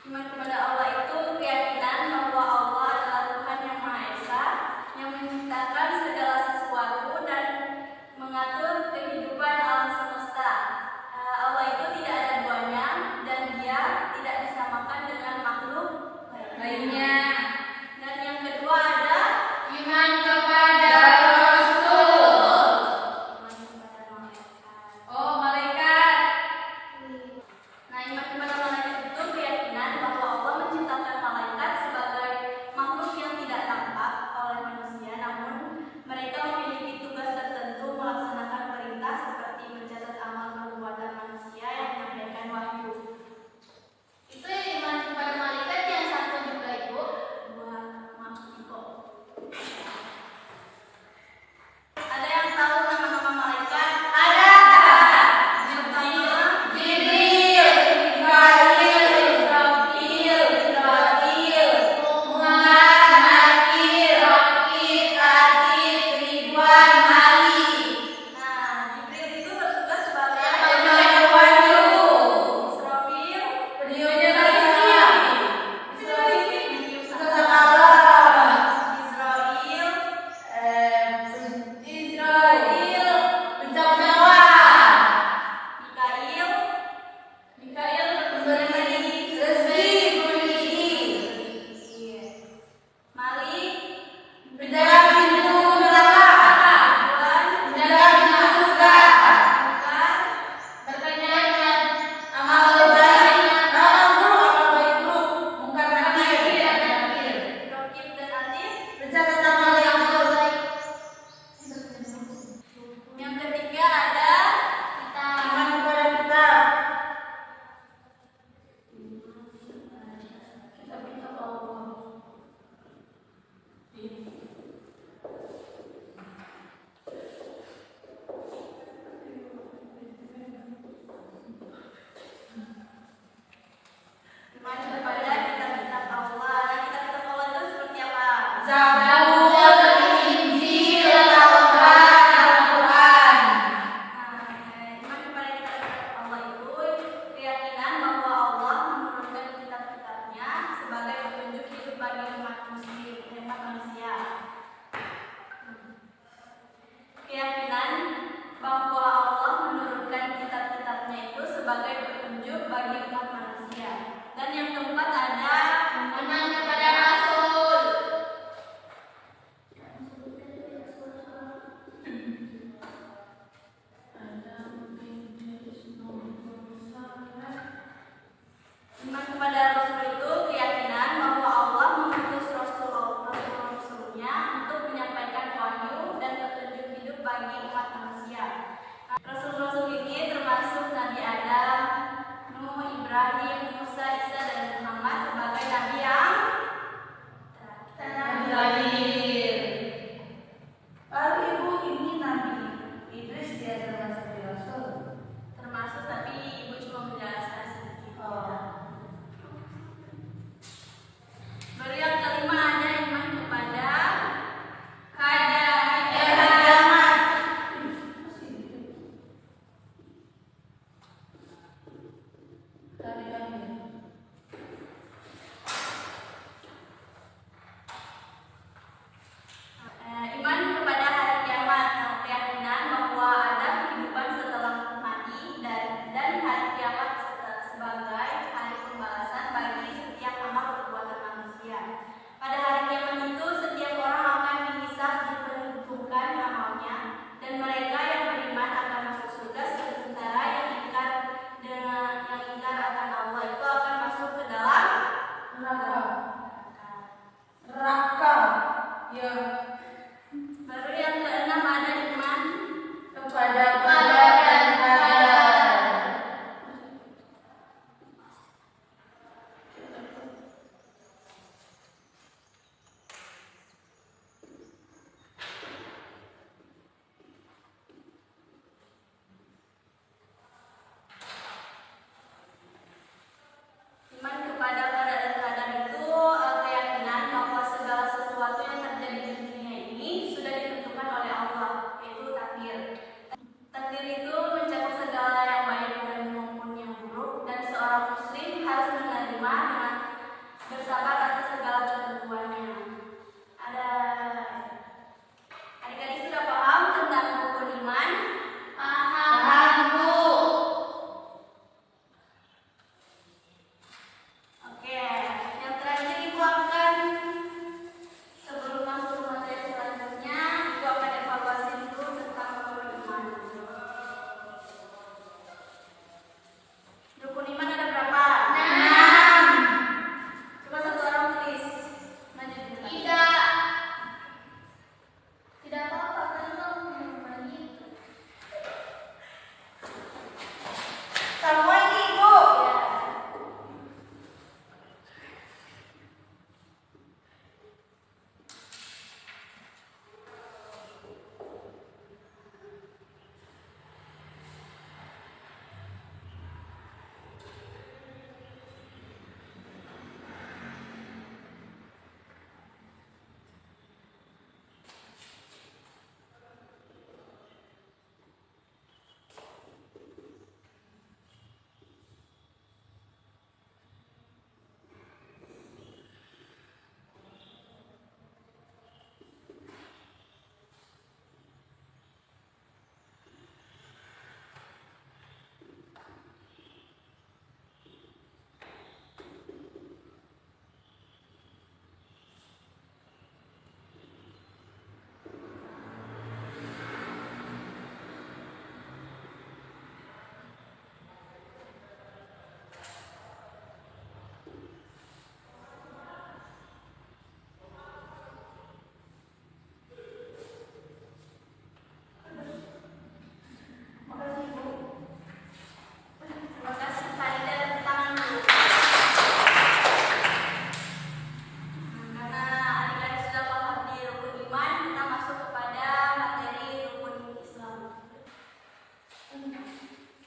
Iman kepada Allah itu keyakinan bahwa Allah adalah Tuhan yang Maha Esa, yang menciptakan segala sesuatu dan mengatur kehidupan alam semesta. Allah itu tidak ada duanya dan Dia tidak disamakan dengan makhluk lainnya. Dan yang kedua ada iman kepada Rasul. Oh, malaikat. Nah, iman kepada malaikat itu keyakinan bahwa Allah menciptakan malaikat sebagai makhluk yang tidak tampak oleh manusia, namun mereka memiliki tugas tertentu melaksanakan perintah seperti mencatat amal perbuatan manusia yang menyampaikan wahyu. Itu iman kepada malaikat yang satu juga, Ibu. Ada yang tahu nama-nama malaikat? Ada. Jibril, Mikail, Israfil, Munkar, Nakir, Raqib, Atid, Ridwan, Malik. Nah, Jibril itu bertugas sebagai penyampaian wahyu. Israfil, Beliaunya Maria. Israfil, Israel, pencabut nyawa. Mikail Memberi rezeki, Malik, menjaga pintu neraka, menjaga pintu surga, Munkar, berkaitan dengan amal baik, mungkar nakir, Raqib dan Atid. mencatat amal yang baik. Yang ketiga ada Iman kepada kitab. kitab Allah. Iman kepada kitab-kitab Allah. Nah, kitab-kitab Allah itu seperti apa? Zabur, Injil, Taurat, Al-Quran. Iman kepada kitab-kitab Allah itu keyakinan bahwa Allah menurunkan kitab-kitabnya sebagai petunjuk hidup bagi umat manusia. Keyakinan bahwa Allah menurunkan kitab-kitabnya itu sebagai petunjuk bagi umat manusia. Dan yang keempat ada Iman kepada Rasul. iman kepada Rasul itu keyakinan bahwa Allah mengutus Rasul-Rasulnya untuk menyampaikan wahyu dan petunjuk hidup bagi umat manusia. Rasul-Rasul ini termasuk Nabi Adam, Nuh, Ibrahim, Musa, Isa, dan Muhammad sebagai nabi yang Terakhir. Lalu Ibu, ini Nabi Idris dia termasuk di Rasul. termasuk, tapi Ibu cuma menjelaskan sedikit. Baru yang kelima ada iman kepada Kiamat. Tadi bersabar atas segala ketentuannya. Ada adik-adik sudah paham tentang rukun iman? Paham, Bu. Oke, yang terakhir Ibu akan sebelum masuk ke materi selanjutnya, Ibu akan evaluasi dulu tentang rukun iman. Rukun iman ada berapa? 6. Coba satu orang tulis. Maju dulu. Tidak apa-apa kan kamu memang gitu. Semua ini Ibu. Ya. Terima kasih Farida, tepuk tangan dulu. Karena adik-adik sudah paham di rukun iman, kita masuk kepada materi rukun Islam.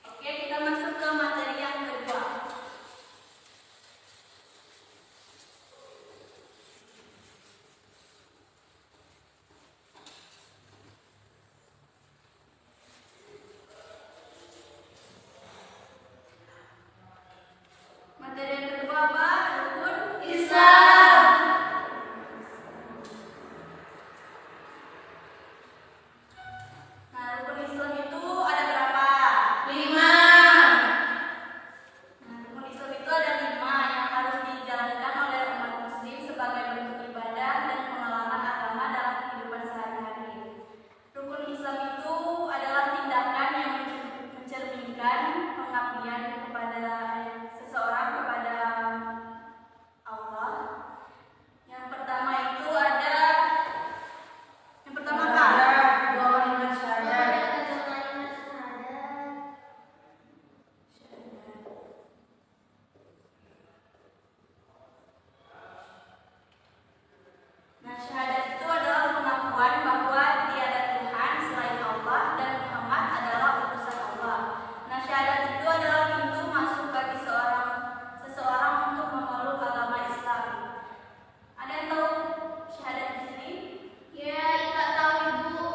Oke, kita masuk ke materi yang kedua. Materi yang kedua apa? Rukun Islam. Nah, rukun Islam itu ada berapa? 5. Nah, rukun Islam itu ada 5 yang harus dijalankan oleh umat muslim sebagai bentuk ibadah dan pengalaman agama dalam kehidupan sehari-hari. Rukun Islam itu adalah tindakan yang mencerminkan pengabdian kepada seseorang kepada Allah. Yang pertama itu ada yang pertama apa? Dua kalimat syahadat. Nah, syahadat itu adalah pengakuan bahwa tiada Tuhan selain Allah dan Muhammad adalah utusan Allah. Nah, syahadat itu adalah pintu masuk bagi seseorang untuk memeluk agama Islam. Ada yang tahu syahadat di sini? Ya, Ika tahu Ibu.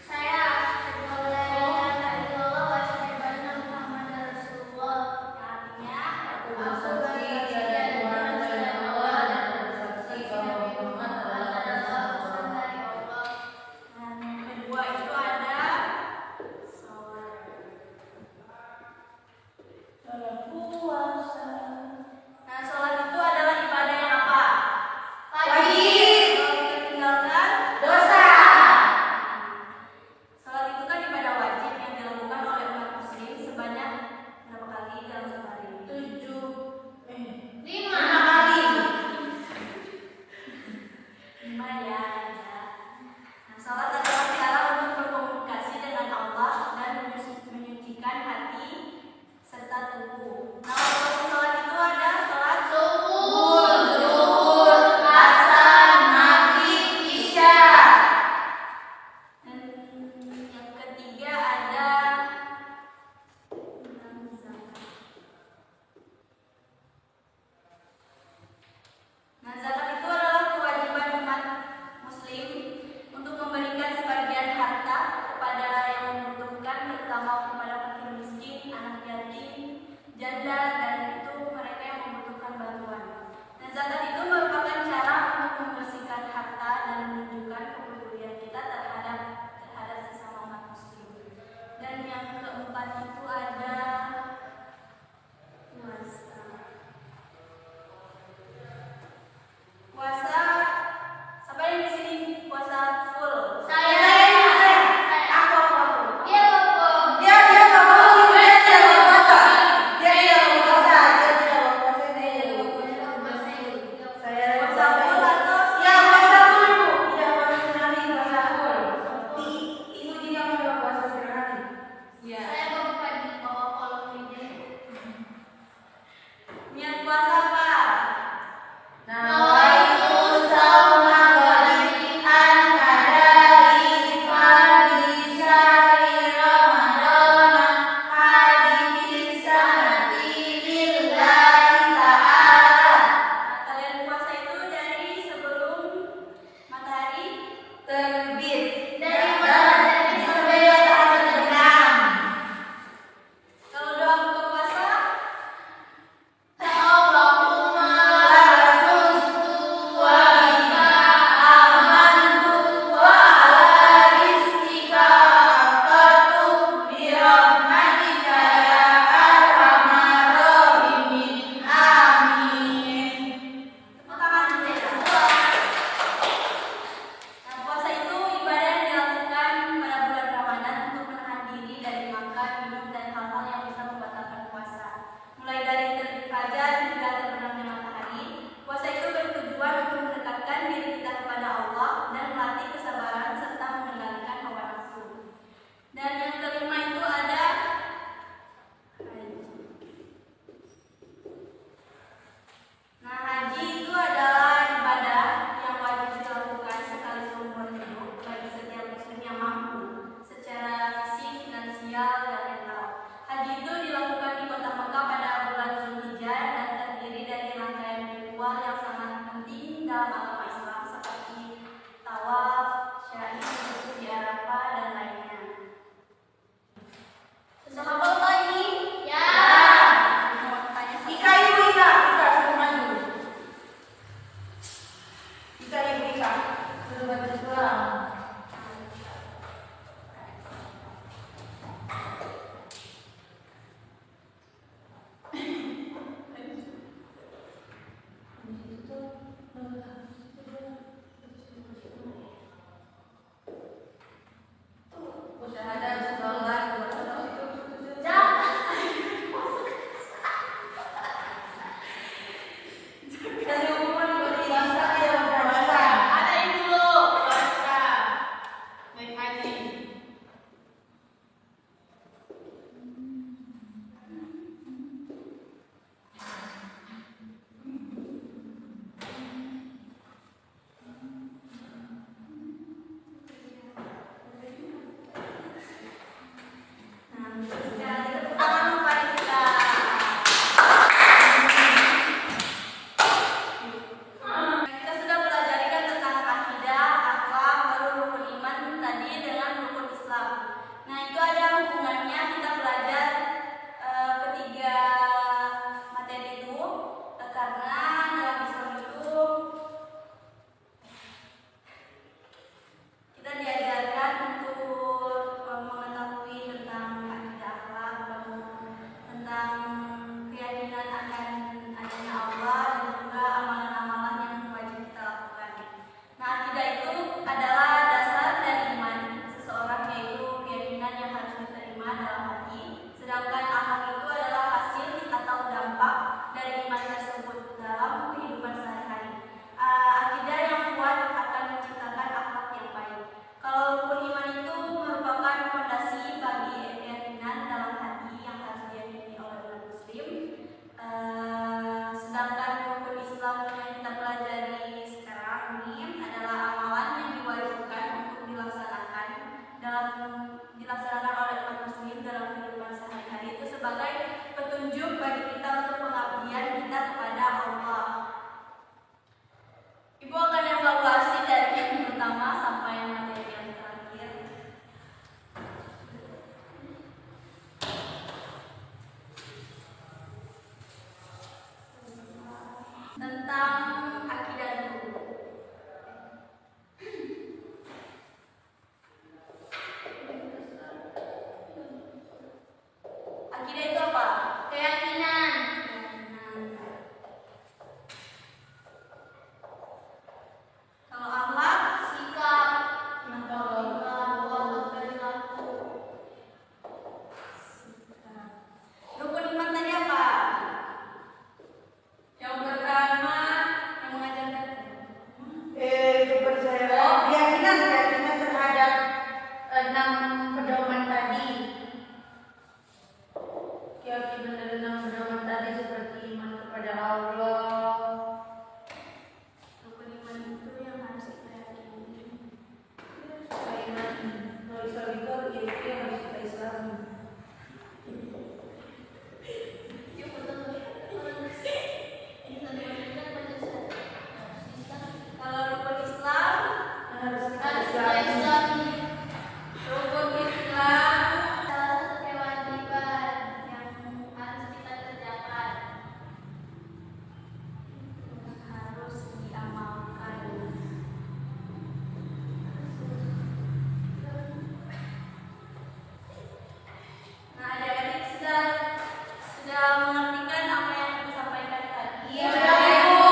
Saya asyhadu an la ilaha illallah wa asyhadu anna Muhammadar Rasulullah. Artinya, Aku bersaksi tiada Tuhan selain Allah dan bersaksi bahwa Muhammad adalah utusan dari Allah. nah, yang kedua itu ada sholat. Dalam puasa. Nah, sholat itu adalah ibadah yang apa? Wajib. Kalau kita tinggalkan, Dosa. sholat itu kan ibadah wajib yang dilakukan oleh umat muslim sebanyak berapa kali dalam sehari? 5. 5 kali. 5 ya. Nah, sholat adalah cara untuk berkomunikasi dengan Allah dan menyucikan hati serta tubuh. Nah, waktu sholat itu Allah. Rukun iman itu yang harus kita yakini. Kalau Islam itu yang harus kita Islami. Kalau rukun Islam Harus kita Harus kita Islami. Islami. Rukun Islam Salah satu kewajiban yang harus kita kerjakan, harus diamalkan. Nah, adik-adik sudah mengertikan apa yang aku sampaikan tadi? Iya, Bu.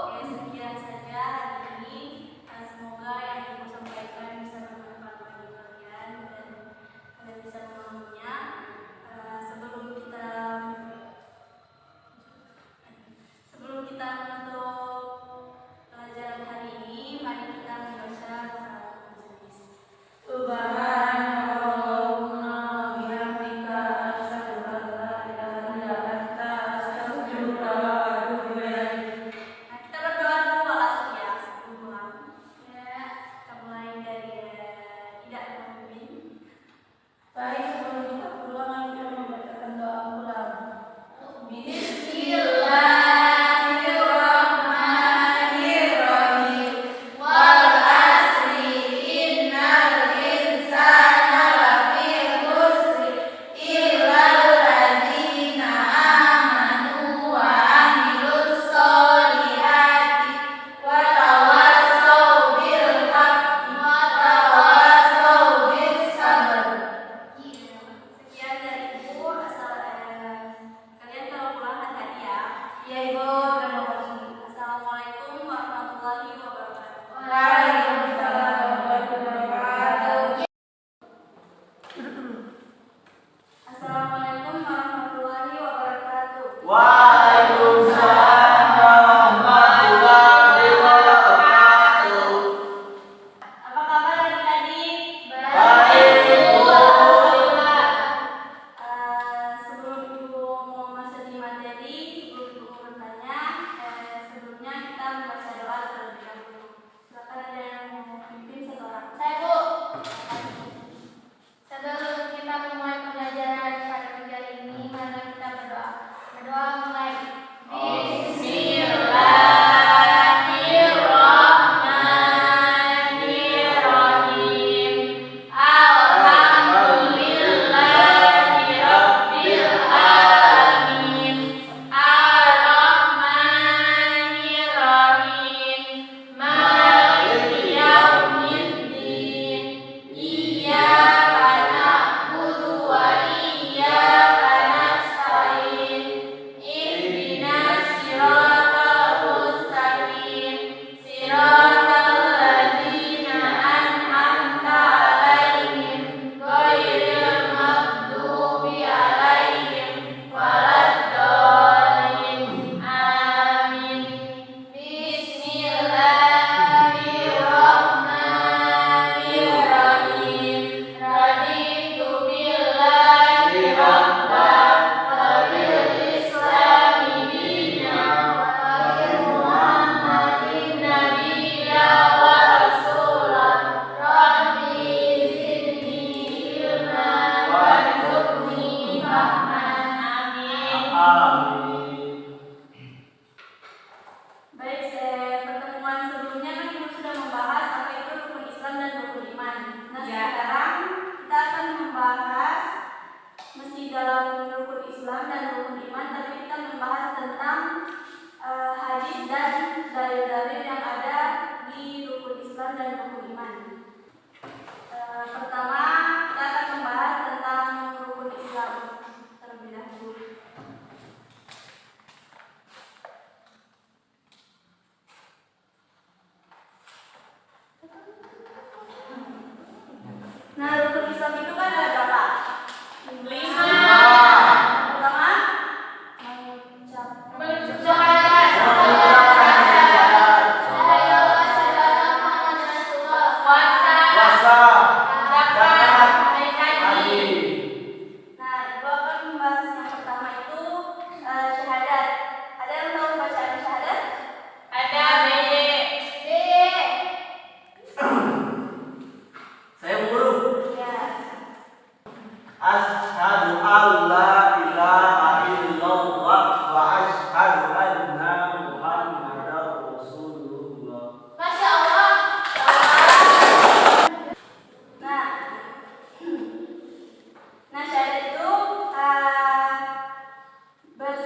Oke, sekian saja hari ini. Semoga yang ibu sampaikan bisa bermanfaat bagi kalian dan kalian bisa memahaminya. Sebelum kita menutup pelajaran hari ini, mari kita membaca kafaratul majelis. Subhanallahumma bihamdika asyhadu an la ilaha illa anta astaghfiruka wa atubu ilaik. Nah, kita berdoa dulu langsung ya sebelum pulang. ya. Kita mulai dari tidak pemimpin. Baik, sebelum kita pulang, mari kita membacakan doa pulang. Bismillahirrahmanirrahim. Wal asri innal insana lafi khusr illal ladzina amanu wa amilus solihati wa tawassaw bil haqqi wa tawassaw bis sabr. Sekian dari Ibu. Kalian kalau pulang hati-hati ya. Ya Ibu, terima kasih. Assalamualaikum warahmatullahi wabarakatuh. Waalaikumsalam warahmatullahi wabarakatuh. Assalamualaikum warahmatullahi wabarakatuh. Waalaikumsalam warahmatullahi wabarakatuh. Apa kabar adik-adik? Baik, Bu. Sebelum Ibu mau masuk di materi, sebelum Ibu bertanya, sebelumnya kita membaca doa terlebih dahulu. Silakan ada yang mau pimpin satu orang. Saya Bu. Sebelum kita memulai pembelajaran pada pagi hari ini, mari kita berdoa. Berdoa mulai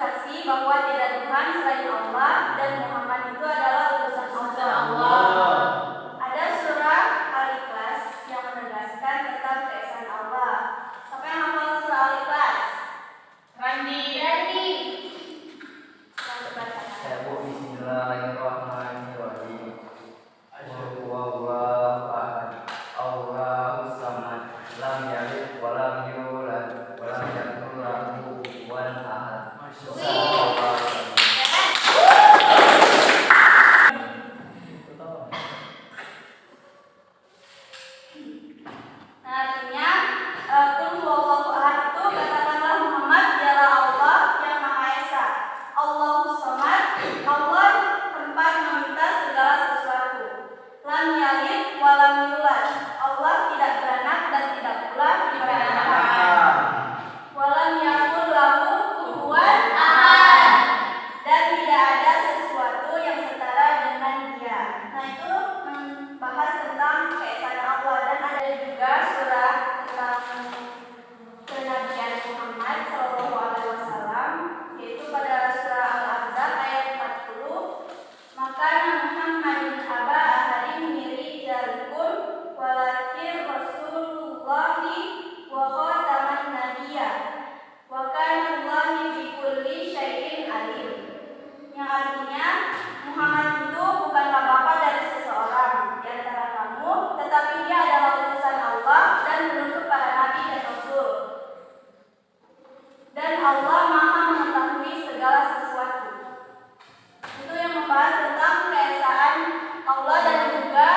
bersaksi bahwa tiada Tuhan selain Allah dan Muhammad itu adalah utusan Allah. Ada surah Al-Ikhlas yang menegaskan tentang keesaan Allah. Siapa yang hafal surah Al-Ikhlas? Randi. Ya Bu, bismillahirrahmanirrahim. Qul huwallahu ahad, Allahus samad, lam yalid wa lam yulad wa lam yakul lahu kufuwan ahad. Nah, artinya Qul huwallahu ahad itu katakanlah Muhammad dialah Allah yang Maha Esa. Allahus samad, Allah tempat meminta segala sesuatu. Lam yalid wa lam yulad, Allah tidak beranak dan tidak pula diperanakan. Walam yakul lahu kufuwan ahad, dan tidak ada sesuatu yang setara dengan Dia. Nah, itu membahas tentang keesaan Allah. Dan ada juga surah tentang kenabian Muhammad SAW, yaitu pada surah Al-Ahzab ayat 40. Maka Muhammadun aba ahadin min rijalikum walakin Rasulullahi wa khataman nabiyya wa kana Allahi bikulli syai'in alim. Yang artinya Muhammad itu bukanlah bapa dari seseorang di antara kamu, tetapi dia adalah utusan Allah dan penutup para nabi dan rasul. Dan Allah Maha mengetahui segala sesuatu. Itu yang membahas tentang keesaan Allah dan juga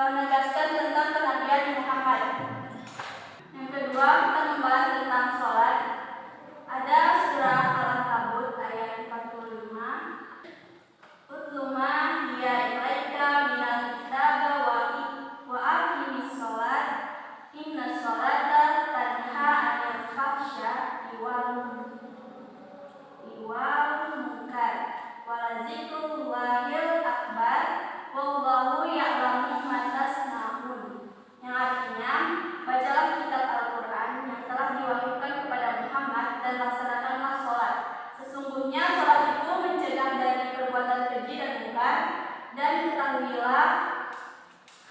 menegaskan tentang kenabian Muhammad. Yang kedua, kita membahas tentang sholat. Ada surah Al-Ankabut ayat 45. Utlu ma hiya ilaika minal kitaba wa aqimis sholat inna sholata tanha 'anil fahsya'i wal munkar wa lazikrullahil akbar wallahu ya'lamu ma tasna'un. Yang artinya, bacalah kitab Al-Quran yang telah diwahyukan kepada Muhammad dan laksanakanlah sholat. Sesungguhnya sholat itu mencegah dari perbuatan keji dan munkar. Dan ketahuilah,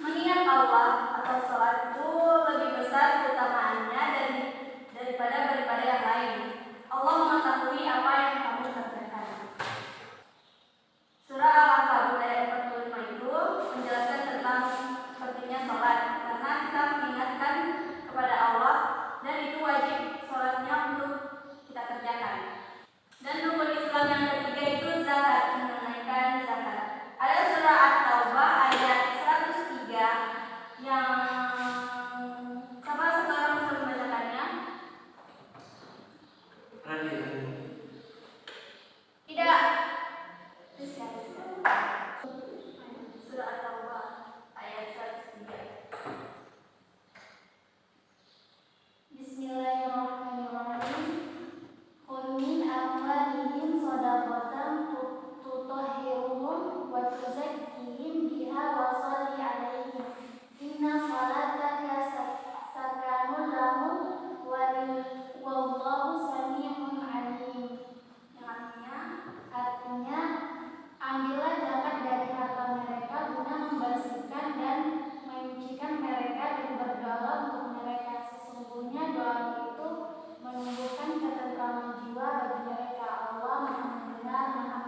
mengingat Allah atau sholat itu lebih besar keutamaannya daripada beribadah yang lain. Allah mengetahui apa yang kamu kerjakan. Surah Al-Ankabut ayat 45 itu menjelaskan tentang pentingnya sholat, karena kita mengingatkan kepada Allah dan itu wajib sholatnya untuk kita kerjakan. Dan rukun Islam yang ketiga itu zakat, menunaikan zakat. Ada surah At-Taubah ayat 103 yang siapa satu orang bisa membacakannya? Tidak. Surah At-Taubah ayat 103. Bismillahirrahmanirrahim. Qul min amwalihim shadaqatan tutahhiruhum wa tuzakkihim biha wa shalli 'alaihim inna salataka sakanun lahum wallahu sami'un 'alim. Yang Artinya, ambillah zakat dari harta mereka guna membersihkan dan menyucikan mereka dan berdoa untuk mereka. Sesungguhnya doa itu menumbuhkan ketentraman jiwa bagi mereka. Allah Maha mendengar, Maha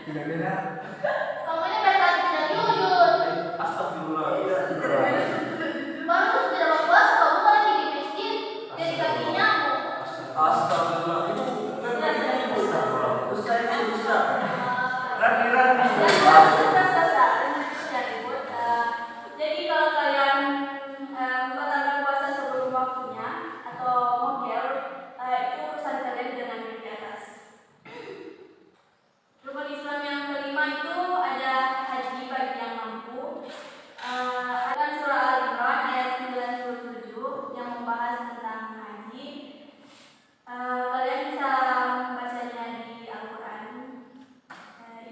Tidak benar. Kamu ini berkali tidak jujur. Astagfirullah. Baru tidak mau puasa, kamu kan lagi di masjid. Jadi kakinya aku. Astagfirullah. Itu bukan ini Ustaz. Ustaz itu Ustaz. Rani. Jadi kalau kalian membatalkan puasa sebelum waktunya atau mogel, itu urusan kalian dengan yang di atas. Rukun Islam yang kelima itu ada haji bagi yang mampu. Ada surah Al-Imran ayat 97 yang membahas tentang haji. Kalian bisa membacanya di Al-Quran.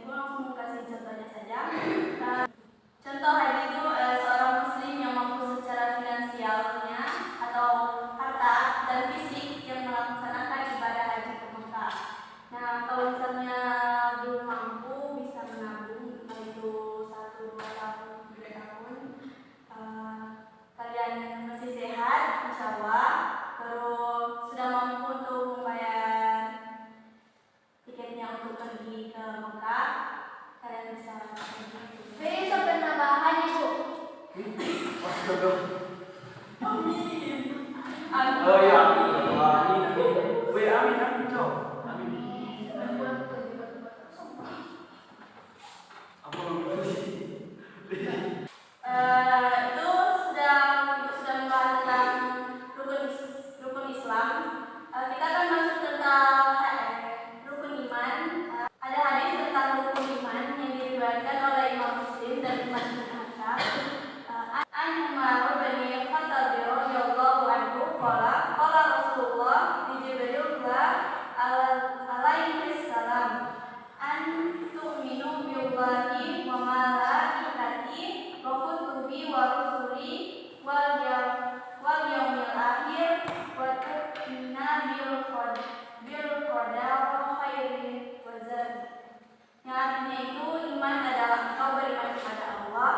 Ibu langsung kasih contohnya saja. Contoh haji itu seorang muslim yang mampu secara finansialnya atau harta dan fisik yang melaksanakan ibadah haji ke Mekah. Nah, kalau misalnya belum mampu bisa menabung, entah itu 1, 2 tahun, 3 tahun. Kalian masih sehat, insya Allah, terus sudah mampu untuk membayar tiketnya untuk pergi ke Mekah, kalian bisa pergi. Sampai nambah haji, Bu. Amin. Oh ya, amin. Weh, amin, Cok. Amin. Apa Itu sudah membahas tentang rukun Islam. Kita akan masuk tentang rukun iman. Ada hadis tentang rukun iman yang diriwayatkan oleh Imam Muslim dan Imam Ibnu Hajar. An Umar bin Khattab radhiyallahu anhu qala Rasulullah li Jibril alaihi salam an tu'minu billahi wa malaikatihi wa kutubi wa rusuli wal yaumil akhir wa tu'mina bil qadar khairi wa dzalik. Yang artinya itu iman adalah engkau beriman kepada Allah,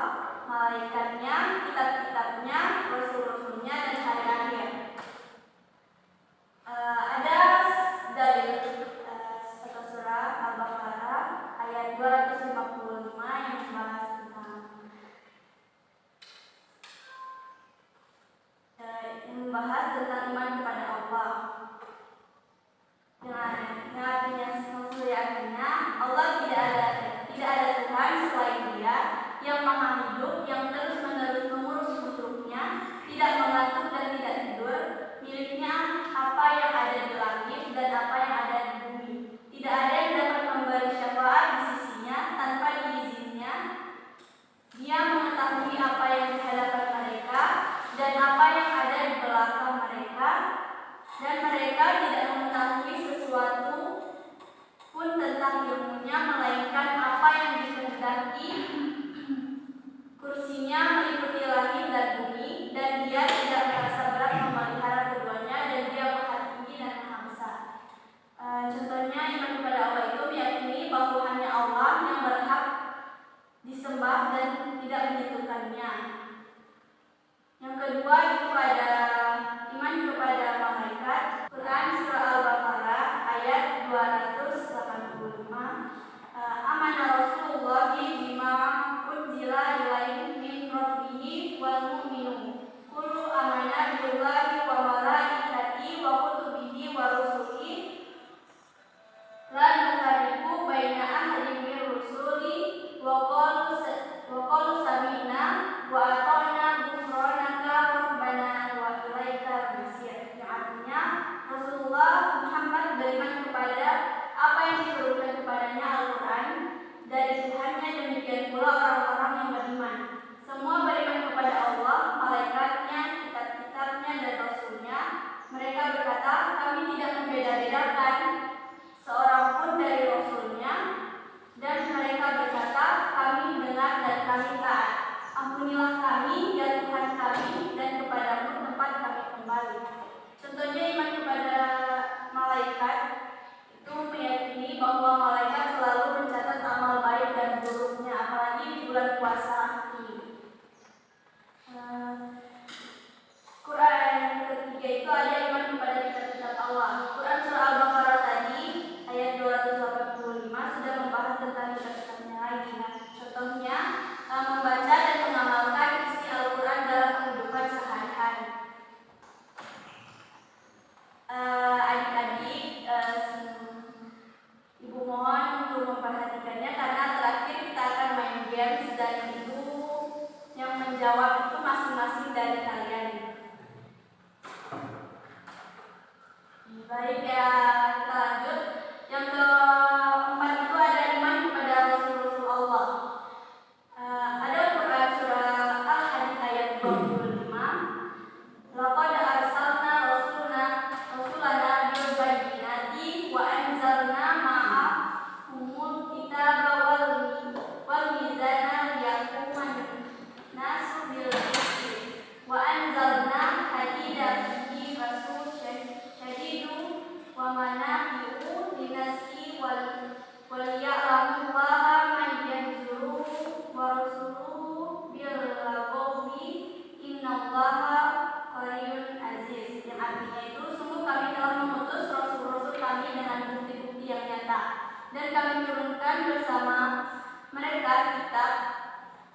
malaikatnya, kitab-kitabnya, rasul-rasulnya dan hari akhir. Ada dalil satu surah Al-Baqarah ayat 255 yang membahas tentang iman kepada Allah. Yang artinya Allah tidak ada Tuhan selain Dia yang maha hidup, yang terus-menerus mengurus makhluknya, tidak mengantuk dan tidak tidur, miliknya apa yang ada di langit dan apa yang ada di bumi. Tidak ada yang dapat memberi syafaat di sisinya tanpa diizinnya. Dia mengetahui apa yang di hadapan mereka dan apa yang ada di belakang mereka, dan mereka tidak mengetahui sesuatu pun tentang ilmunya melainkan apa yang dikehendaki. Kursinya meliputi langit dan bumi, dan Dia tidak merasa berat memelihara keduanya, dan Dia maha tinggi dan maha besar. Contohnya iman kepada Allah itu meyakini bahwa hanya Allah yang berhak disembah dan tidak menyekutukannya. Yang kedua itu ada iman kepada malaikat. Quran surah Al-Baqarah ayat 285. Amana Rasulullah bima unzila ilaihi min rabbih wal mu'minun. Kullu amana billahi wa malaikatihi wa kutubihi wa rusulihi la nufarriqu baina ahadin min rusuli wa qalu sami'na wa ata'na ghufranaka rabbana wa ilaikal masir. Yang artinya Rasulullah Muhammad beriman kepada apa yang diturunkan kepadanya mohon untuk memperhatikannya karena terakhir kita akan main games dan itu yang menjawab itu masing-masing dari kalian. Baik ya, kita lanjut. Yang keempat itu ada iman kepada Rasul Allah. Ada Quran surah Al-Hadid ayat 25. Laqad arsalna rasulana bil bayyinati wa anzalna ma'ahumul kitaba wal mizana liyaquma nasu bil qisti wa anzalna hadida fihi basun syadidu wa manafi'u linasi wal ya'lamullaha man yanzuru wa rasuluhu bil qawmi innallaha qawiyyun aziz. Yang artinya itu sungguh kami telah mengutus rasul-rasul kami dengan bukti-bukti yang nyata dan kami turunkan bersama mereka kitab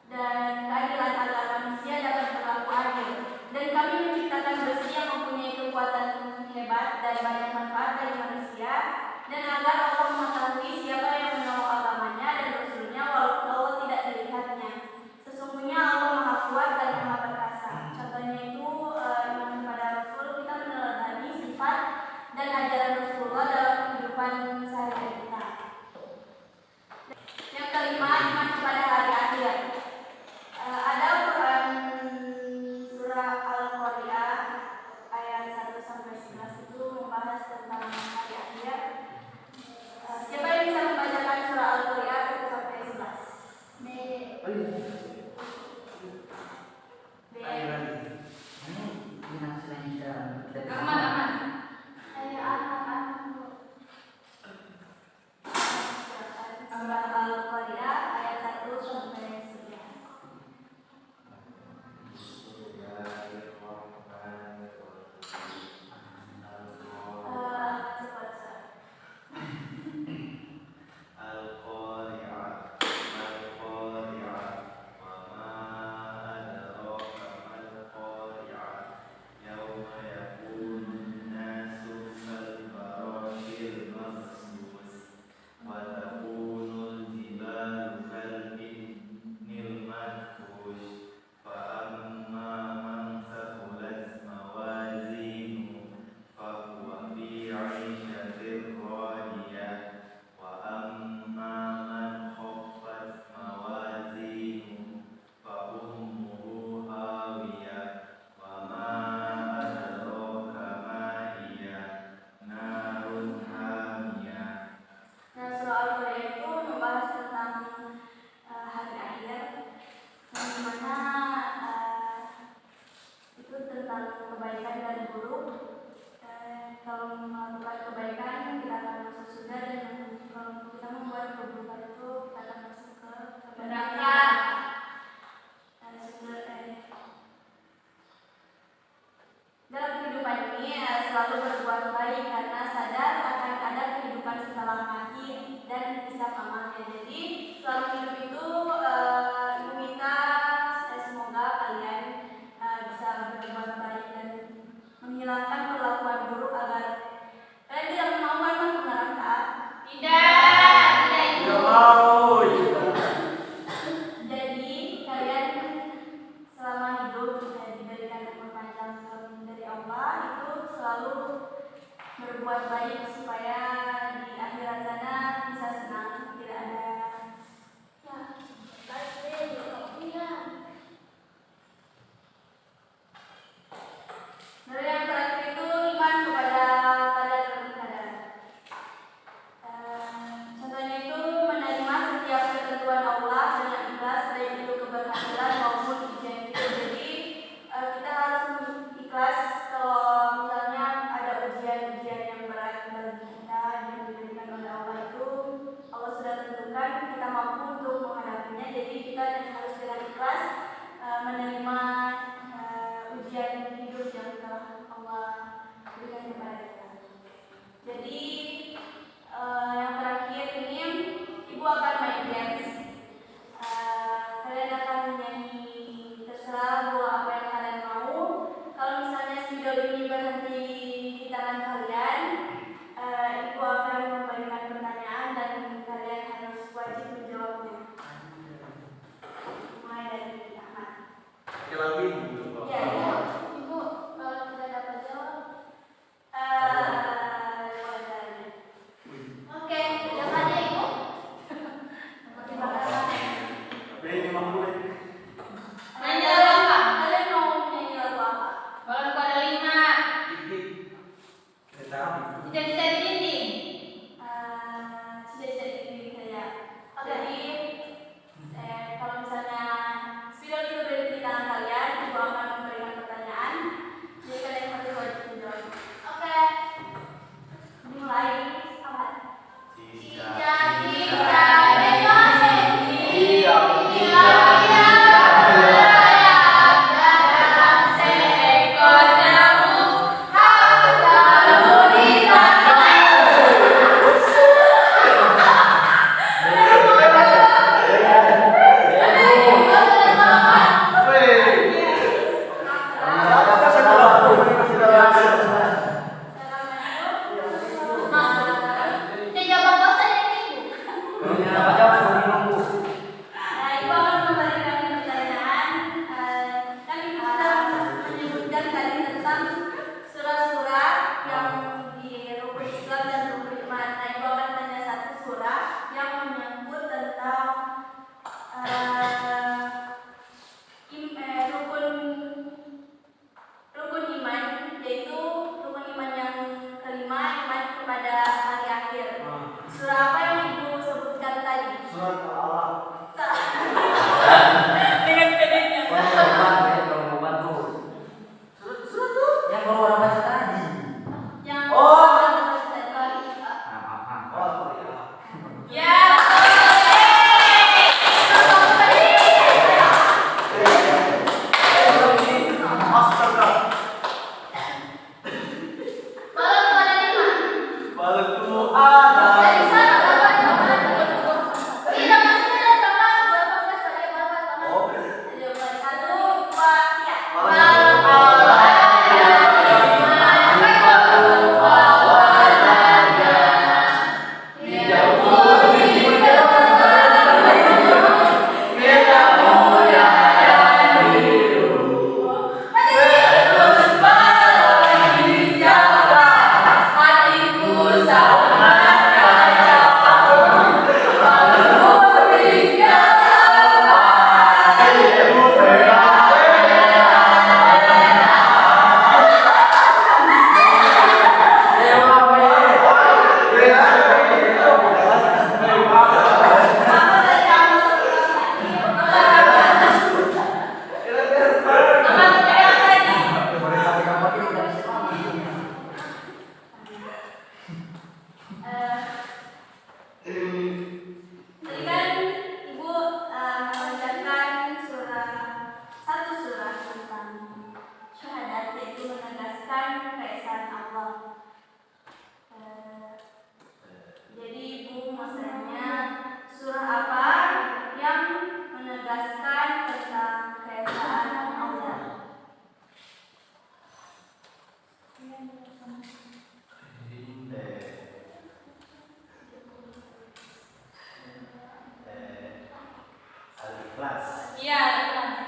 dan keadilan agar manusia dapat berlaku adil. Dan kami menciptakan besi yang mempunyai kekuatan hebat dan banyak manfaat bagi manusia, dan agar Allah mengetahui siapa yang menolong agamanya dan rasulnya walaupun Allah tidak dilihatnya. Sesungguhnya Allah Maha Kuat dan Maha Perkasa. Contohnya itu iman kepada Rasul, kita meneladani sifat dan ajaran Rasulullah dalam kehidupan sehari-hari kita. Yang kelima, iman kepada hari akhir. Ada Quran surah Al-Qari'ah ayat 1-11 itu membahas tentang hari akhir. Siapa yang bisa membacakan surah Al-Qari'ah 1-11? Aman. Saya anak-anak Surah Al-Qari'ah ayat 1-11. Dalam kehidupan ini selalu berbuat baik karena sadar akan ada kehidupan setelah mati dan hisab amalnya. Jadi selalu hidup itu ibu minta semoga kalian bisa berbuat baik dan menghilangkan perlakuan buruk agar kalian tidak mau masuk neraka. Tidak mau. Jadi kalian selama hidup diberikan umur panjang dari Allah itu selalu berbuat baik supaya di akhirat sana bisa senang, tidak ada Lalu yang terakhir itu iman kepada qadar dan qadar. Contohnya itu menerima setiap ketentuan Allah dengan ikhlas, baik itu keberhasilan maupun ujian itu. Jadi kita harus ikhlas kalau misalnya ada ujian-ujian yang berat bagi kita yang diberikan oleh Allah itu Allah sudah tentukan kita mampu untuk menghadapinya. Jadi kita harus dengan ikhlas menerima ujian hidup yang telah Allah berikan kepada kita. Jadi yang terakhir ini ibu akan main dance. Kalian akan menyanyi terserah apa yang kalian mau. Kalau misalnya video ini berhenti di tangan kalian, ibu akan memberikan pertanyaan dan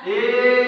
Ih